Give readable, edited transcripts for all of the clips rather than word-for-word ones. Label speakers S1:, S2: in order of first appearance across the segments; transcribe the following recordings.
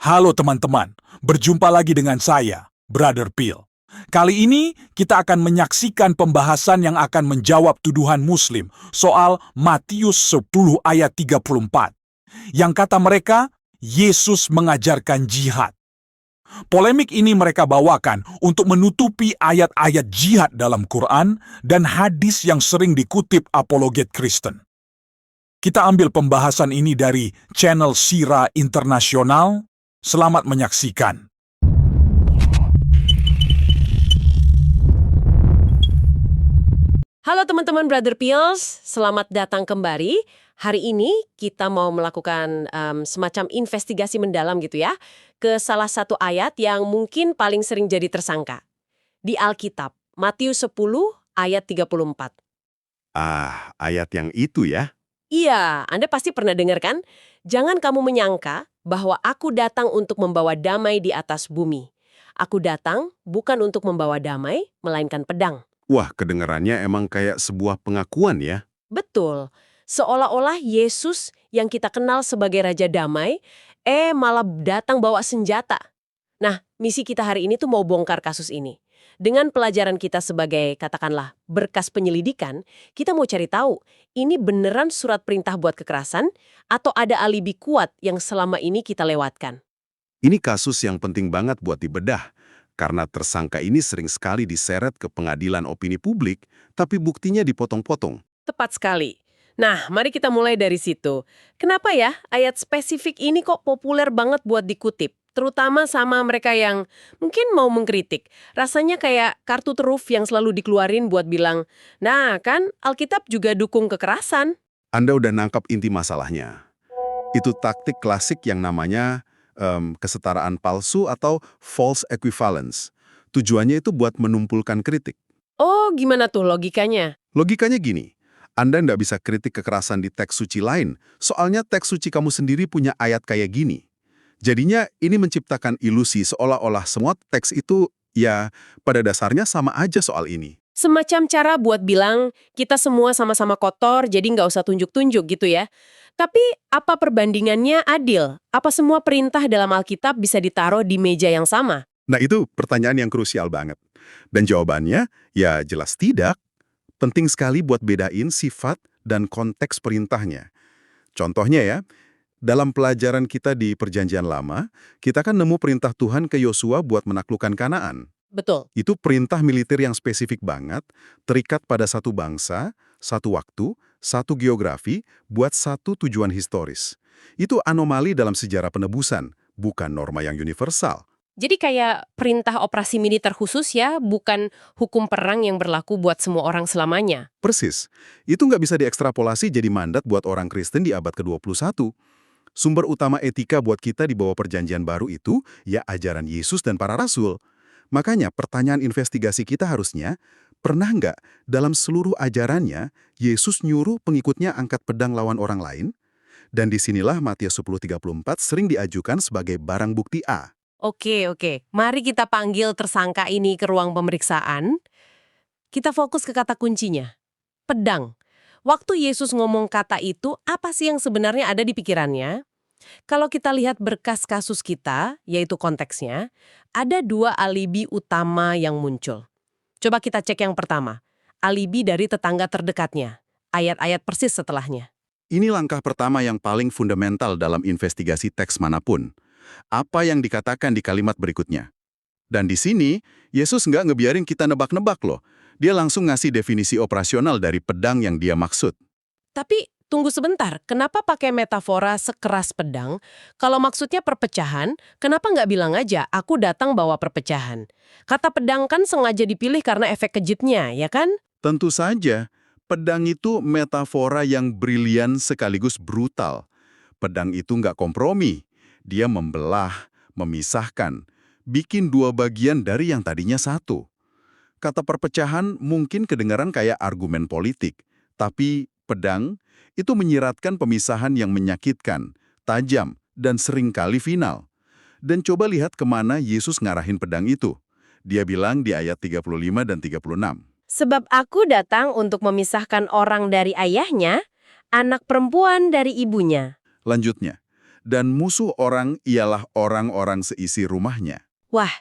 S1: Halo teman-teman, berjumpa lagi dengan saya, Brother Phil. Kali ini kita akan menyaksikan pembahasan yang akan menjawab tuduhan Muslim soal Matius 10 ayat 34. Yang kata mereka, Yesus mengajarkan jihad. Polemik ini mereka bawakan untuk menutupi ayat-ayat jihad dalam Quran dan hadis yang sering dikutip apologet Kristen. Kita ambil pembahasan ini dari channel Sira Internasional. Selamat menyaksikan.
S2: Halo teman-teman Brother Peels, selamat datang kembali. Hari ini kita mau melakukan semacam investigasi mendalam gitu ya, ke salah satu ayat yang mungkin paling sering jadi tersangka. Di Alkitab, Matius 10 ayat 34.
S3: Ayat yang itu ya.
S2: Iya, Anda pasti pernah dengar kan? Jangan kamu menyangka bahwa aku datang untuk membawa damai di atas bumi. Aku datang bukan untuk membawa damai, melainkan pedang.
S3: Wah, kedengarannya emang kayak sebuah pengakuan ya.
S2: Betul. Seolah-olah Yesus yang kita kenal sebagai Raja Damai, malah datang bawa senjata. Nah, misi kita hari ini tuh mau bongkar kasus ini. Dengan pelajaran kita sebagai, katakanlah, berkas penyelidikan, kita mau cari tahu, ini beneran surat perintah buat kekerasan, atau ada alibi kuat yang selama ini kita lewatkan?
S3: Ini kasus yang penting banget buat dibedah. Karena tersangka ini sering sekali diseret ke pengadilan opini publik, tapi buktinya dipotong-potong.
S2: Tepat sekali. Nah, mari kita mulai dari situ. Kenapa ya ayat spesifik ini kok populer banget buat dikutip? Terutama sama mereka yang mungkin mau mengkritik. Rasanya kayak kartu truf yang selalu dikeluarin buat bilang, nah kan Alkitab juga dukung kekerasan.
S3: Anda udah nangkap inti masalahnya. Itu taktik klasik yang namanya kesetaraan palsu atau false equivalence. Tujuannya itu buat menumpulkan kritik.
S2: Oh, gimana tuh logikanya?
S3: Logikanya gini, Anda nggak bisa kritik kekerasan di teks suci lain, soalnya teks suci kamu sendiri punya ayat kayak gini. Jadinya ini menciptakan ilusi seolah-olah semua teks itu ya pada dasarnya sama aja soal ini.
S2: Semacam cara buat bilang, kita semua sama-sama kotor, jadi nggak usah tunjuk-tunjuk gitu ya. Tapi, apa perbandingannya adil? Apa semua perintah dalam Alkitab bisa ditaruh di meja yang sama?
S3: Nah itu pertanyaan yang krusial banget. Dan jawabannya ya jelas tidak. Penting sekali buat bedain sifat dan konteks perintahnya. Contohnya ya, dalam pelajaran kita di Perjanjian Lama, kita kan nemu perintah Tuhan ke Yosua buat menaklukkan Kanaan.
S2: Betul.
S3: Itu perintah militer yang spesifik banget, terikat pada satu bangsa, satu waktu, satu geografi, buat satu tujuan historis. Itu anomali dalam sejarah penebusan, bukan norma yang universal.
S2: Jadi kayak perintah operasi militer khusus ya, bukan hukum perang yang berlaku buat semua orang selamanya.
S3: Persis. Itu nggak bisa diekstrapolasi jadi mandat buat orang Kristen di abad ke-21. Sumber utama etika buat kita di bawah perjanjian baru itu, ya ajaran Yesus dan para rasul. Makanya pertanyaan investigasi kita harusnya, pernah nggak dalam seluruh ajarannya, Yesus nyuruh pengikutnya angkat pedang lawan orang lain? Dan disinilah Matius 10:34 sering diajukan sebagai barang bukti A.
S2: Oke. Mari kita panggil tersangka ini ke ruang pemeriksaan. Kita fokus ke kata kuncinya. Pedang. Waktu Yesus ngomong kata itu, apa sih yang sebenarnya ada di pikirannya? Kalau kita lihat berkas kasus kita, yaitu konteksnya, ada dua alibi utama yang muncul. Coba kita cek yang pertama. Alibi dari tetangga terdekatnya. Ayat-ayat persis setelahnya.
S3: Ini langkah pertama yang paling fundamental dalam investigasi teks manapun. Apa yang dikatakan di kalimat berikutnya. Dan di sini, Yesus nggak ngebiarin kita nebak-nebak loh. Dia langsung ngasih definisi operasional dari pedang yang dia maksud.
S2: Tapi tunggu sebentar, kenapa pakai metafora sekeras pedang? Kalau maksudnya perpecahan, kenapa nggak bilang aja, aku datang bawa perpecahan? Kata pedang kan sengaja dipilih karena efek kejutnya, ya kan?
S3: Tentu saja, pedang itu metafora yang brilian sekaligus brutal. Pedang itu nggak kompromi. Dia membelah, memisahkan, bikin dua bagian dari yang tadinya satu. Kata perpecahan mungkin kedengaran kayak argumen politik, tapi pedang itu menyiratkan pemisahan yang menyakitkan, tajam, dan seringkali final. Dan coba lihat kemana Yesus ngarahin pedang itu. Dia bilang di ayat 35 dan 36.
S2: Sebab aku datang untuk memisahkan orang dari ayahnya, anak perempuan dari ibunya.
S3: Lanjutnya, dan musuh orang ialah orang-orang seisi rumahnya.
S2: Wah,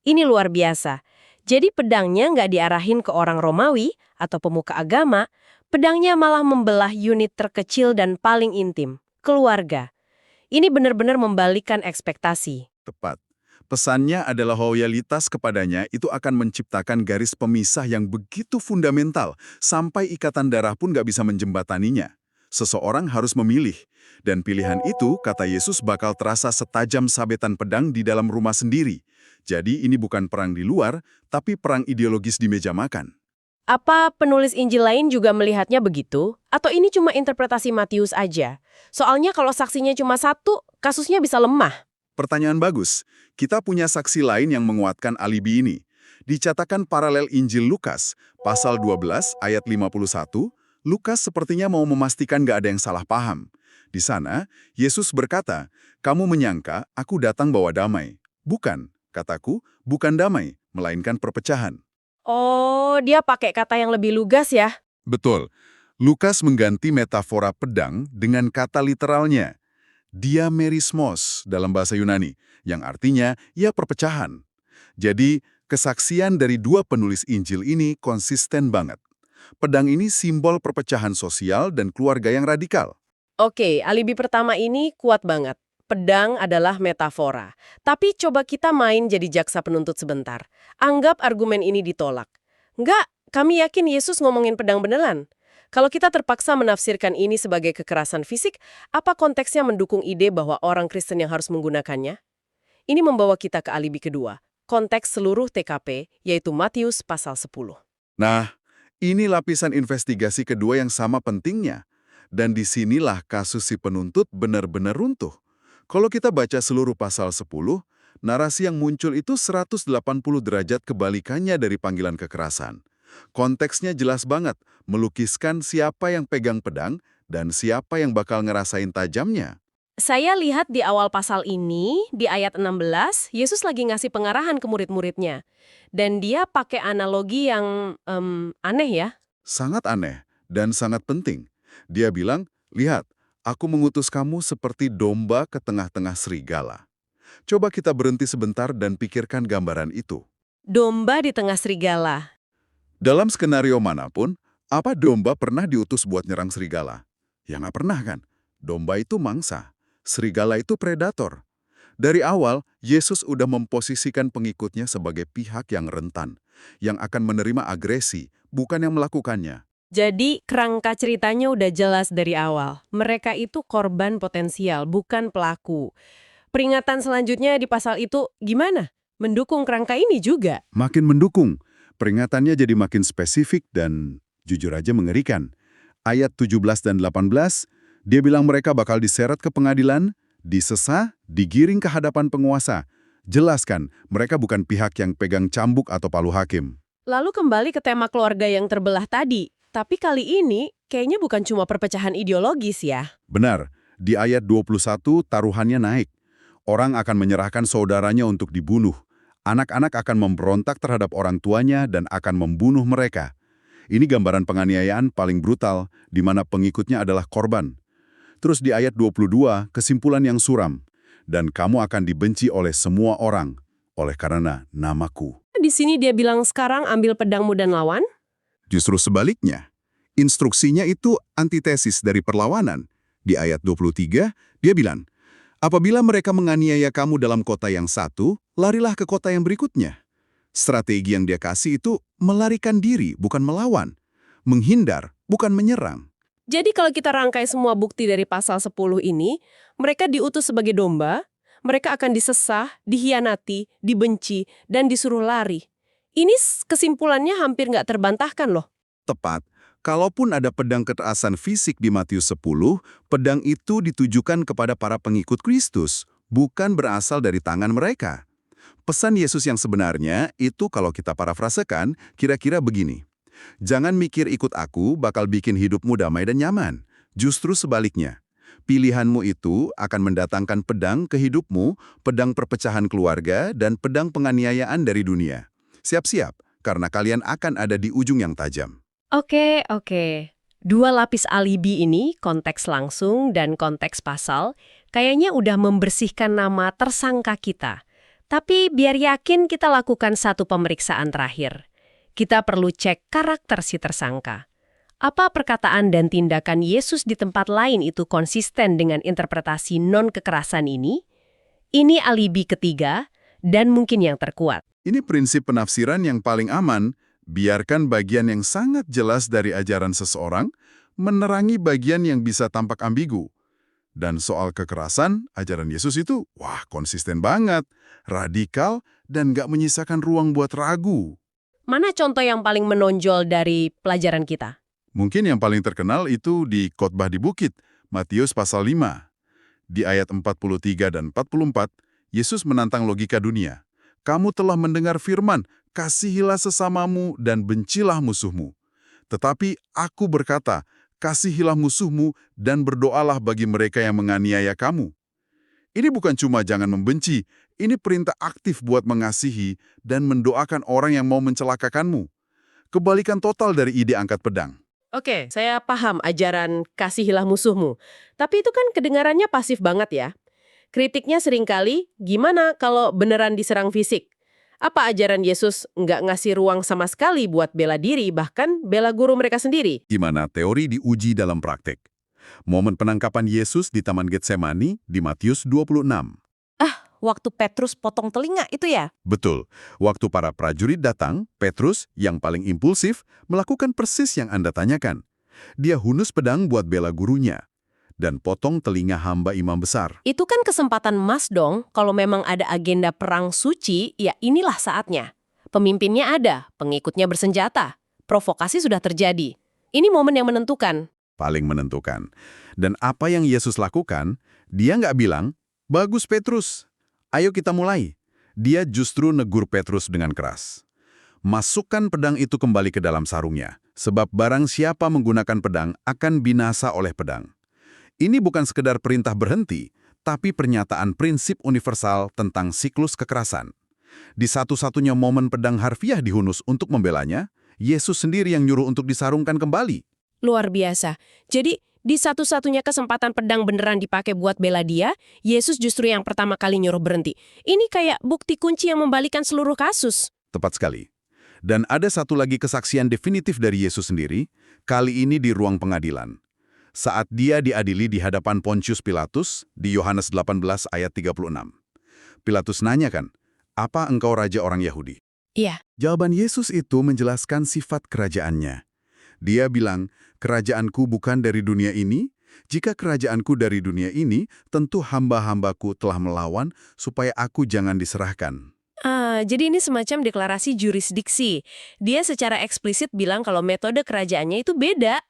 S2: ini luar biasa. Jadi pedangnya nggak diarahin ke orang Romawi atau pemuka agama, pedangnya malah membelah unit terkecil dan paling intim, keluarga. Ini benar-benar membalikkan ekspektasi.
S3: Tepat. Pesannya adalah loyalitas kepadanya itu akan menciptakan garis pemisah yang begitu fundamental, sampai ikatan darah pun nggak bisa menjembataninya. Seseorang harus memilih, dan pilihan itu, kata Yesus, bakal terasa setajam sabetan pedang di dalam rumah sendiri. Jadi ini bukan perang di luar, tapi perang ideologis di meja makan.
S2: Apa penulis Injil lain juga melihatnya begitu? Atau ini cuma interpretasi Matius aja? Soalnya kalau saksinya cuma satu, kasusnya bisa lemah.
S3: Pertanyaan bagus. Kita punya saksi lain yang menguatkan alibi ini. Dicatatkan paralel Injil Lukas, pasal 12 ayat 51, Lukas sepertinya mau memastikan gak ada yang salah paham. Di sana, Yesus berkata, "Kamu menyangka aku datang bawa damai. Bukan, kataku, bukan damai, melainkan perpecahan."
S2: Oh, dia pakai kata yang lebih lugas ya?
S3: Betul. Lukas mengganti metafora pedang dengan kata literalnya, diamerismos dalam bahasa Yunani, yang artinya ya perpecahan. Jadi, kesaksian dari dua penulis Injil ini konsisten banget. Pedang ini simbol perpecahan sosial dan keluarga yang radikal.
S2: Oke, alibi pertama ini kuat banget. Pedang adalah metafora. Tapi coba kita main jadi jaksa penuntut sebentar. Anggap argumen ini ditolak. Enggak, kami yakin Yesus ngomongin pedang beneran. Kalau kita terpaksa menafsirkan ini sebagai kekerasan fisik, apa konteksnya mendukung ide bahwa orang Kristen yang harus menggunakannya? Ini membawa kita ke alibi kedua, konteks seluruh TKP, yaitu Matius pasal 10.
S3: Nah, ini lapisan investigasi kedua yang sama pentingnya. Dan disinilah kasus si penuntut benar-benar runtuh. Kalau kita baca seluruh pasal 10, narasi yang muncul itu 180 derajat kebalikannya dari panggilan kekerasan. Konteksnya jelas banget, melukiskan siapa yang pegang pedang dan siapa yang bakal ngerasain tajamnya.
S2: Saya lihat di awal pasal ini, di ayat 16, Yesus lagi ngasih pengarahan ke murid-muridnya. Dan dia pakai analogi yang aneh ya.
S3: Sangat aneh dan sangat penting. Dia bilang, "Lihat, aku mengutus kamu seperti domba ke tengah-tengah serigala." Coba kita berhenti sebentar dan pikirkan gambaran itu.
S2: Domba di tengah serigala.
S3: Dalam skenario manapun, apa domba pernah diutus buat nyerang serigala? Ya nggak pernah kan? Domba itu mangsa, serigala itu predator. Dari awal, Yesus udah memposisikan pengikutnya sebagai pihak yang rentan, yang akan menerima agresi, bukan yang melakukannya.
S2: Jadi kerangka ceritanya udah jelas dari awal. Mereka itu korban potensial, bukan pelaku. Peringatan selanjutnya di pasal itu gimana? Mendukung kerangka ini juga.
S3: Makin mendukung. Peringatannya jadi makin spesifik dan jujur aja mengerikan. Ayat 17 dan 18, dia bilang mereka bakal diseret ke pengadilan, disesah, digiring ke hadapan penguasa. Jelaskan, mereka bukan pihak yang pegang cambuk atau palu hakim.
S2: Lalu kembali ke tema keluarga yang terbelah tadi. Tapi kali ini kayaknya bukan cuma perpecahan ideologis ya.
S3: Benar, di ayat 21 taruhannya naik. Orang akan menyerahkan saudaranya untuk dibunuh. Anak-anak akan memberontak terhadap orang tuanya dan akan membunuh mereka. Ini gambaran penganiayaan paling brutal, di mana pengikutnya adalah korban. Terus di ayat 22, kesimpulan yang suram. Dan kamu akan dibenci oleh semua orang, oleh karena namaku.
S2: Di sini dia bilang sekarang ambil pedangmu dan lawan.
S3: Justru sebaliknya, instruksinya itu antitesis dari perlawanan. Di ayat 23, dia bilang, apabila mereka menganiaya kamu dalam kota yang satu, larilah ke kota yang berikutnya. Strategi yang dia kasih itu melarikan diri, bukan melawan. Menghindar, bukan menyerang.
S2: Jadi kalau kita rangkai semua bukti dari pasal 10 ini, mereka diutus sebagai domba, mereka akan disesah, dihianati, dibenci, dan disuruh lari. Ini kesimpulannya hampir nggak terbantahkan loh.
S3: Tepat. Kalaupun ada pedang kekerasan fisik di Matius 10, pedang itu ditujukan kepada para pengikut Kristus, bukan berasal dari tangan mereka. Pesan Yesus yang sebenarnya itu kalau kita parafrasekan, kira-kira begini. Jangan mikir ikut aku bakal bikin hidupmu damai dan nyaman. Justru sebaliknya. Pilihanmu itu akan mendatangkan pedang ke hidupmu, pedang perpecahan keluarga, dan pedang penganiayaan dari dunia. Siap-siap, karena kalian akan ada di ujung yang tajam.
S2: Oke. Dua lapis alibi ini, konteks langsung dan konteks pasal,
S4: Kayaknya udah membersihkan nama tersangka kita. Tapi biar yakin kita lakukan satu pemeriksaan terakhir. Kita perlu cek karakter si tersangka. Apa perkataan dan tindakan Yesus di tempat lain itu konsisten dengan interpretasi non-kekerasan ini? Ini alibi ketiga dan mungkin yang terkuat.
S3: Ini prinsip penafsiran yang paling aman, biarkan bagian yang sangat jelas dari ajaran seseorang menerangi bagian yang bisa tampak ambigu. Dan soal kekerasan, ajaran Yesus itu, wah konsisten banget, radikal, dan nggak menyisakan ruang buat ragu.
S4: Mana contoh yang paling menonjol dari pelajaran kita?
S3: Mungkin yang paling terkenal itu di Khotbah di Bukit, Matius pasal 5. Di ayat 43 dan 44, Yesus menantang logika dunia. Kamu telah mendengar firman, kasihilah sesamamu dan bencilah musuhmu. Tetapi aku berkata, kasihilah musuhmu dan berdoalah bagi mereka yang menganiaya kamu. Ini bukan cuma jangan membenci, ini perintah aktif buat mengasihi dan mendoakan orang yang mau mencelakakanmu. Kebalikan total dari ide angkat pedang.
S2: Oke, saya paham ajaran kasihilah musuhmu. Tapi itu kan kedengarannya pasif banget ya. Kritiknya seringkali, gimana kalau beneran diserang fisik? Apa ajaran Yesus nggak ngasih ruang sama sekali buat bela diri, bahkan bela guru mereka sendiri?
S3: Gimana teori diuji dalam praktek? Momen penangkapan Yesus di Taman Getsemani di Matius 26.
S4: Waktu Petrus potong telinga itu ya?
S3: Betul, waktu para prajurit datang, Petrus, yang paling impulsif, melakukan persis yang Anda tanyakan. Dia hunus pedang buat bela gurunya, dan potong telinga hamba imam besar.
S4: Itu kan kesempatan emas dong, kalau memang ada agenda perang suci, ya inilah saatnya. Pemimpinnya ada, pengikutnya bersenjata. Provokasi sudah terjadi. Ini momen yang menentukan.
S3: Paling menentukan. Dan apa yang Yesus lakukan, dia nggak bilang, bagus Petrus, ayo kita mulai. Dia justru negur Petrus dengan keras. Masukkan pedang itu kembali ke dalam sarungnya, sebab barang siapa menggunakan pedang akan binasa oleh pedang. Ini bukan sekedar perintah berhenti, tapi pernyataan prinsip universal tentang siklus kekerasan. Di satu-satunya momen pedang harfiah dihunus untuk membelanya, Yesus sendiri yang nyuruh untuk disarungkan kembali.
S4: Luar biasa. Jadi, di satu-satunya kesempatan pedang beneran dipakai buat bela dia, Yesus justru yang pertama kali nyuruh berhenti. Ini kayak bukti kunci yang membalikan seluruh kasus.
S3: Tepat sekali. Dan ada satu lagi kesaksian definitif dari Yesus sendiri, kali ini di ruang pengadilan. Saat dia diadili di hadapan Pontius Pilatus, di Yohanes 18 ayat 36. Pilatus nanyakan, apa engkau raja orang Yahudi?
S4: Iya.
S3: Jawaban Yesus itu menjelaskan sifat kerajaannya. Dia bilang, kerajaanku bukan dari dunia ini. Jika kerajaanku dari dunia ini, tentu hamba-hambaku telah melawan supaya aku jangan diserahkan.
S4: Jadi ini semacam deklarasi jurisdiksi. Dia secara eksplisit bilang kalau metode kerajaannya itu beda.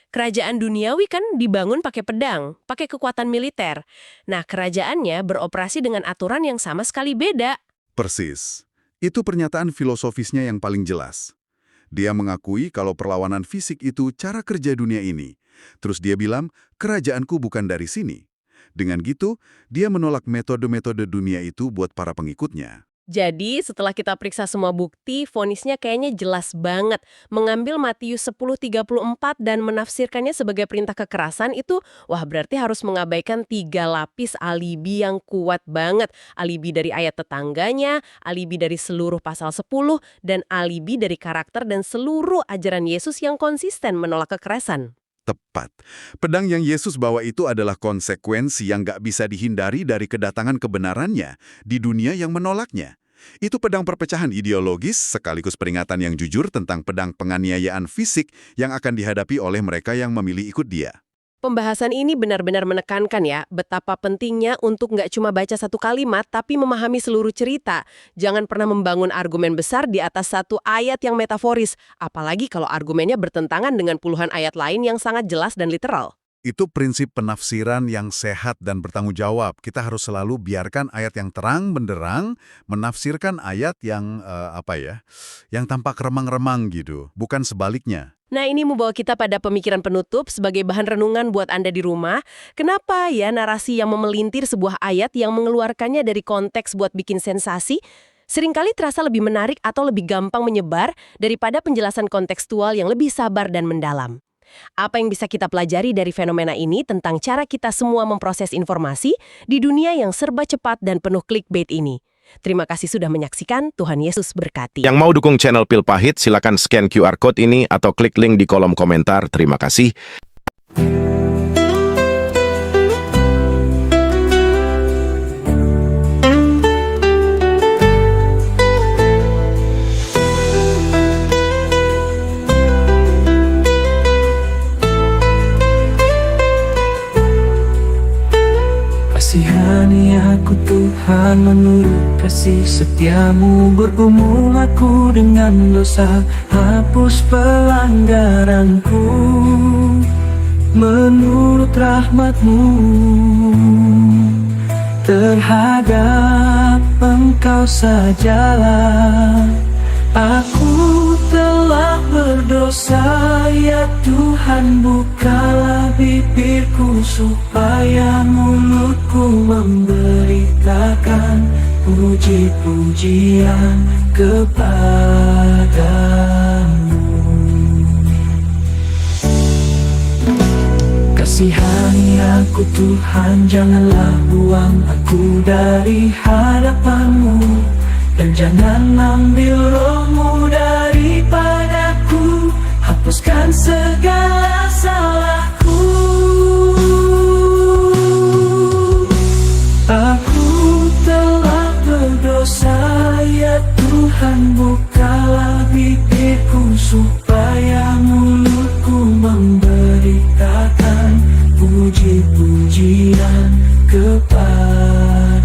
S4: Kerajaan duniawi kan dibangun pakai pedang, pakai kekuatan militer. Nah, kerajaannya beroperasi dengan aturan yang sama sekali beda.
S3: Persis. Itu pernyataan filosofisnya yang paling jelas. Dia mengakui kalau perlawanan fisik itu cara kerja dunia ini. Terus dia bilang, kerajaanku bukan dari sini. Dengan gitu, dia menolak metode-metode dunia itu buat para pengikutnya.
S4: Jadi, setelah kita periksa semua bukti, vonisnya kayaknya jelas banget. Mengambil Matius 10:34 dan menafsirkannya sebagai perintah kekerasan itu, wah berarti harus mengabaikan 3 lapis alibi yang kuat banget. Alibi dari ayat tetangganya, alibi dari seluruh pasal 10, dan alibi dari karakter dan seluruh ajaran Yesus yang konsisten menolak kekerasan.
S3: Tepat. Pedang yang Yesus bawa itu adalah konsekuensi yang nggak bisa dihindari dari kedatangan kebenarannya di dunia yang menolaknya. Itu pedang perpecahan ideologis sekaligus peringatan yang jujur tentang pedang penganiayaan fisik yang akan dihadapi oleh mereka yang memilih ikut dia.
S2: Pembahasan ini benar-benar menekankan ya, betapa pentingnya untuk nggak cuma baca satu kalimat, tapi memahami seluruh cerita. Jangan pernah membangun argumen besar di atas satu ayat yang metaforis, apalagi kalau argumennya bertentangan dengan puluhan ayat lain yang sangat jelas dan literal.
S3: Itu prinsip penafsiran yang sehat dan bertanggung jawab. Kita harus selalu biarkan ayat yang terang benderang menafsirkan ayat yang yang tampak remang-remang gitu, bukan sebaliknya.
S2: Nah, ini membawa kita pada pemikiran penutup sebagai bahan renungan buat Anda di rumah. Kenapa ya narasi yang memelintir sebuah ayat yang mengeluarkannya dari konteks buat bikin sensasi seringkali terasa lebih menarik atau lebih gampang menyebar daripada penjelasan kontekstual yang lebih sabar dan mendalam.
S4: Apa yang bisa kita pelajari dari fenomena ini tentang cara kita semua memproses informasi di dunia yang serba cepat dan penuh clickbait ini? Terima kasih sudah menyaksikan, Tuhan Yesus berkati.
S5: Yang mau dukung channel Pil Pahit, silakan scan QR Code ini atau klik link di kolom komentar. Terima kasih.
S6: Kasihani aku Tuhan menurut kasih setiamu, bergumul aku dengan dosa, hapus pelanggaranku menurut rahmatmu. Terhadap Engkau sajalah aku telah berdosa, ya Tuhan, bukalah bibirku supaya mulutku memberitakan puji-pujian kepadamu. Kasihani aku Tuhan, janganlah buang aku dari hadapanmu, dan jangan ambil rohmu daripadaku, hapuskan segala salahku. Aku telah berdosa, ya Tuhan, bukalah bibirku supaya mulutku memberitakan puji-pujian kepadamu.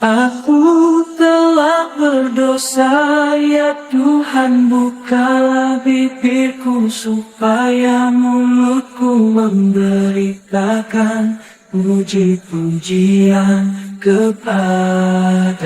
S6: Aku telah berdosa, ya Tuhan, bukalah bibirku supaya mulutku memberitakan puji-pujian kepadamu.